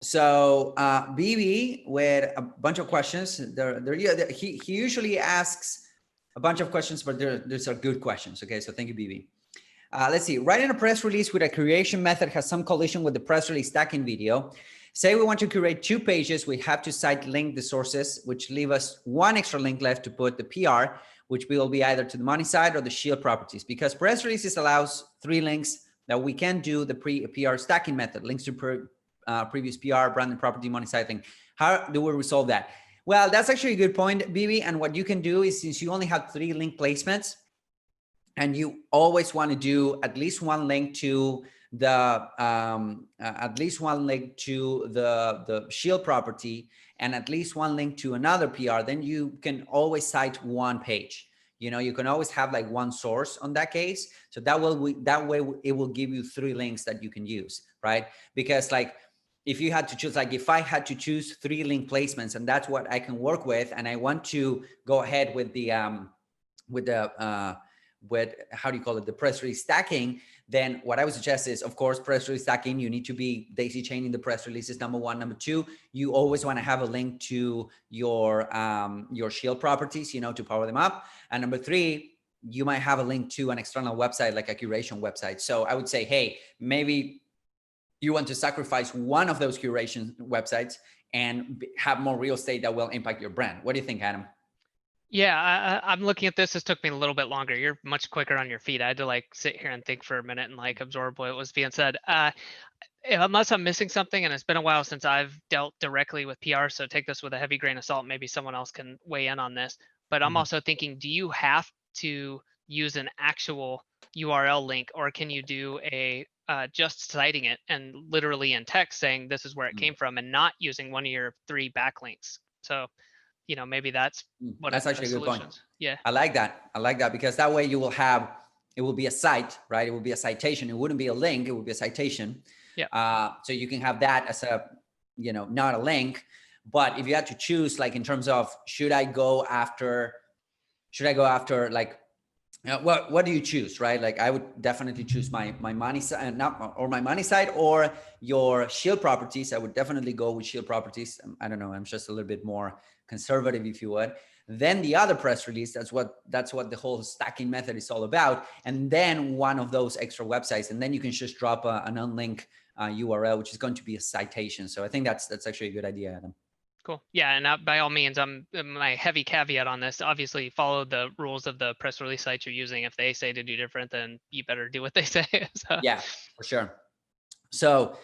So BB with a bunch of questions. He usually asks a bunch of questions, but these are good questions. Okay, so thank you, BB. Let's see. Writing a press release with a curation method has some collision with the press release stacking video. Say we want to curate 2 pages, we have to cite link the sources, which leave us 1 extra link left to put the PR, which will be either to the money site or the shield properties. Because press releases allows 3 links that we can do the PR stacking method, links to previous PR, branded property, money site link. How do we resolve that? Well, that's actually a good point, BB. And what you can do is, since you only have 3 link placements, and you always want to do at least 1 link to the the shield property and at least 1 link to another PR, then you can always cite 1 page. You know, you can always have like 1 source on that case. So that way it will give you 3 links that you can use, right? Because like if you had to choose, like if I had to choose 3 link placements and that's what I can work with, and I want to go ahead with the how do you call it, the press release stacking, then what I would suggest is, of course, press release stacking, you need to be daisy chaining the press releases, number 1. Number 2, you always want to have a link to your shield properties, you know, to power them up. And number 3, you might have a link to an external website, like a curation website. So I would say, hey, maybe you want to sacrifice one of those curation websites and have more real estate that will impact your brand. What do you think, Adam? Yeah, I'm looking at this. This took me a little bit longer. You're much quicker on your feet. I had to like sit here and think for a minute and like absorb what was being said. Unless I'm missing something, and it's been a while since I've dealt directly with PR, so take this with a heavy grain of salt. Maybe someone else can weigh in on this. But I'm also thinking, do you have to use an actual URL link, or can you do a just citing it and literally in text saying this is where it came from and not using one of your 3 backlinks? So, you know, maybe that's what that's actually a good point. Yeah, I like that because that way you will have, it will be a cite, right? It will be a citation. It wouldn't be a link. It would be a citation. Yeah. So you can have that as a, you know, not a link. But if you had to choose, like in terms of, should I go after like, what do you choose, right? Like I would definitely choose my money side, my money side or your shield properties. I would definitely go with shield properties. I don't know. I'm just a little bit more conservative, if you would. Then the other press release, that's what the whole stacking method is all about. And then one of those extra websites, and then you can just drop an unlinked URL, which is going to be a citation. So I think that's actually a good idea, Adam. Cool. Yeah, and by all means, my heavy caveat on this, obviously follow the rules of the press release sites you're using. If they say to do different, then you better do what they say. So. Yeah, for sure. So